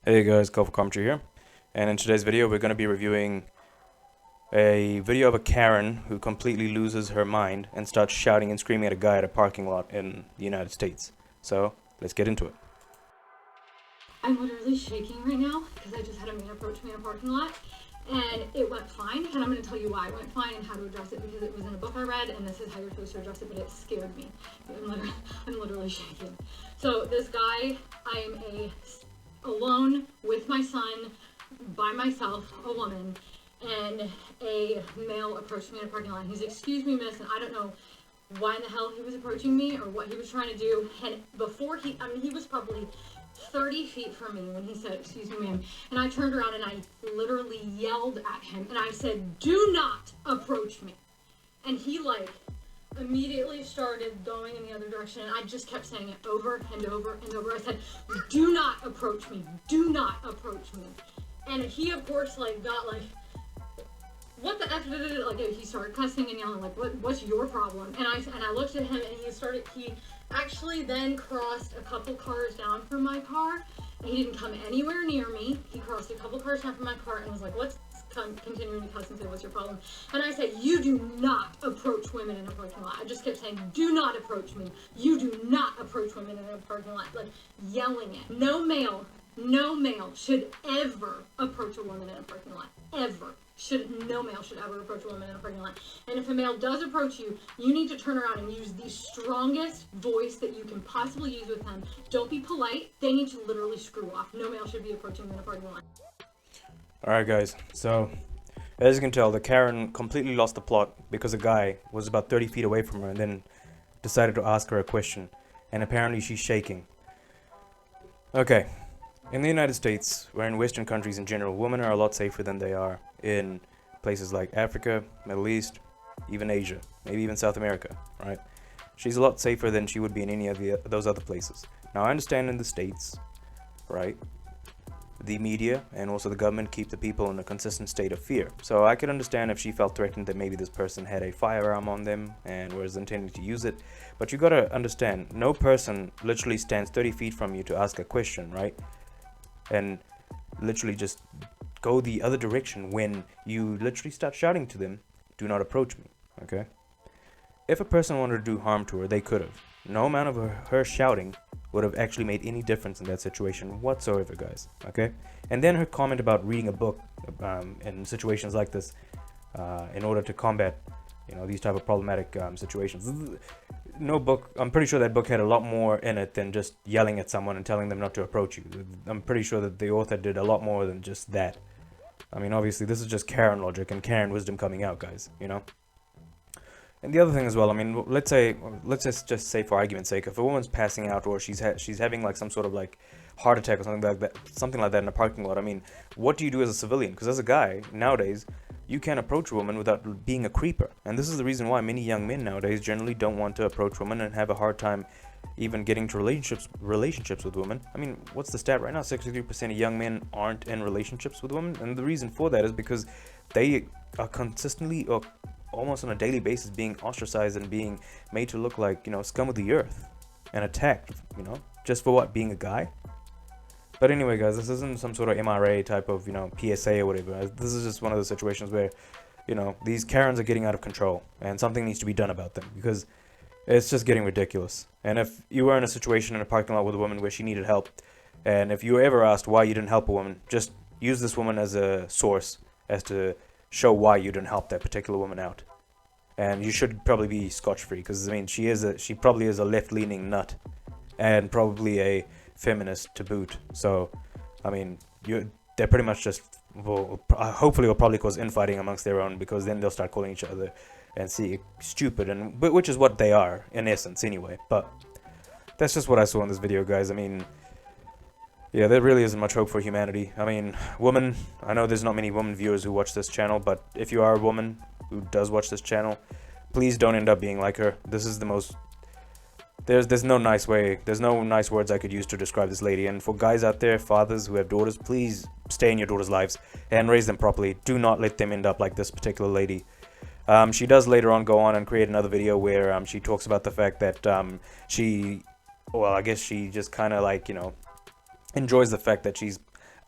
Hey guys, Go for Commentary here, and in today's video we're going to be reviewing a video of a Karen who completely loses her mind and starts shouting and screaming at a guy at a parking lot in the United States. So, let's get into it. I'm literally shaking right now because I just had a man approach me in a parking lot and it went fine, and I'm going to tell you why it went fine and how to address it, because it was in a book I read and this is how you're supposed to address it, but it scared me. I'm literally shaking. So this guy, I am alone with my son, by myself, a woman, and a male approached me in a parking lot. He's, "Excuse me, miss," and I don't know why in the hell he was approaching me or what he was trying to do. And before he was probably 30 feet from me when he said, "Excuse me, ma'am," and I turned around and I literally yelled at him and I said, "Do not approach me." And he immediately started going in the other direction, and I just kept saying it over and over and over. I said, "Do not approach me, do not approach me." And he of course got "What the F?" He started cussing and yelling "What's your problem?" And I looked at him and he actually then crossed a couple cars down from my car. He didn't come anywhere near me. He crossed a couple cars down from my car and was like, "What's," continuing to cuss and say, "What's your problem?" And I said, "You do not approach women in a parking lot." I just kept saying, "Do not approach me. You do not approach women in a parking lot." Yelling it. No male should ever approach a woman in a parking lot. Ever. No male should ever approach a woman in a parking lot. And if a male does approach you, you need to turn around and use the strongest voice that you can possibly use with them. Don't be polite. They need to literally screw off. No male should be approaching them in a parking lot. Alright guys, so as you can tell, the Karen completely lost the plot because a guy was about 30 feet away from her and then decided to ask her a question, and apparently she's shaking. Okay, in the United States, or in Western countries in general, women are a lot safer than they are in places like Africa, Middle East, even Asia, maybe even South America, right? She's a lot safer than she would be in any of those other places. Now, I understand in the States, right, the media and also the government keep the people in a consistent state of fear. So I could understand if she felt threatened that maybe this person had a firearm on them and was intending to use it. But you gotta understand, no person literally stands 30 feet from you to ask a question, right? And literally just go the other direction when you literally start shouting to them, "Do not approach me," okay? If a person wanted to do harm to her, they could have. No amount of her shouting would have actually made any difference in that situation whatsoever, guys, okay? And then her comment about reading a book in situations like this in order to combat, these type of problematic situations. No book, I'm pretty sure that book had a lot more in it than just yelling at someone and telling them not to approach you. I'm pretty sure that the author did a lot more than just that. I mean, obviously, this is just Karen logic and Karen wisdom coming out, guys, And the other thing as well, I mean, let's just say for argument's sake, if a woman's passing out or she's having some sort of heart attack or something like that in a parking lot, I mean, what do you do as a civilian? Because as a guy nowadays, you can't approach a woman without being a creeper, and this is the reason why many young men nowadays generally don't want to approach women and have a hard time even getting to relationships with women. I mean, what's the stat right now? 63% of young men aren't in relationships with women, and the reason for that is because they are consistently or almost on a daily basis being ostracized and being made to look like, scum of the earth and attacked, just for being a guy. But anyway, guys, this isn't some sort of MRA type of, PSA or whatever. This is just one of those situations where, these Karens are getting out of control and something needs to be done about them because it's just getting ridiculous. And if you were in a situation in a parking lot with a woman where she needed help, and if you were ever asked why you didn't help a woman, just use this woman as a source as to show why you didn't help that particular woman out. And you should probably be scotch-free, because I mean, she probably is a left-leaning nut and probably a feminist to boot. So I mean, they're pretty much just hopefully will probably cause infighting amongst their own, because then they'll start calling each other and see stupid, but which is what they are in essence anyway. But that's just what I saw in this video, guys. I mean, yeah, there really isn't much hope for humanity. I mean, women, I know there's not many women viewers who watch this channel, but if you are a woman who does watch this channel, please don't end up being like her. This is the most... There's no nice way, there's no nice words I could use to describe this lady. And for guys out there, fathers who have daughters, please stay in your daughters' lives and raise them properly. Do not let them end up like this particular lady. She does later on go on and create another video where she talks about the fact that I guess she just kind of enjoys the fact that she's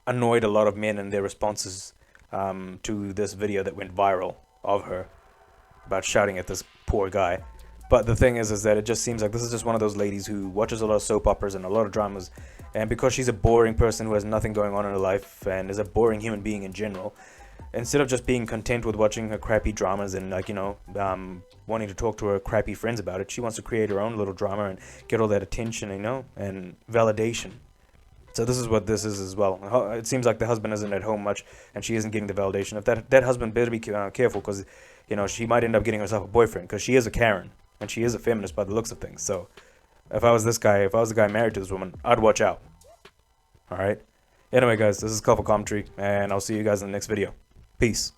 annoyed a lot of men in their responses to this video that went viral of her about shouting at this poor guy. But the thing is that it just seems like this is just one of those ladies who watches a lot of soap operas and a lot of dramas, and because she's a boring person who has nothing going on in her life and is a boring human being in general, instead of just being content with watching her crappy dramas and wanting to talk to her crappy friends about it, she wants to create her own little drama and get all that attention, and validation. So this is what this is as well. It seems like the husband isn't at home much, and she isn't getting the validation. If that husband better be careful, because she might end up getting herself a boyfriend, because she is a Karen and she is a feminist by the looks of things. So if I was the guy married to this woman, I'd watch out. All right. Anyway, guys, this is Colorful Commentary, and I'll see you guys in the next video. Peace.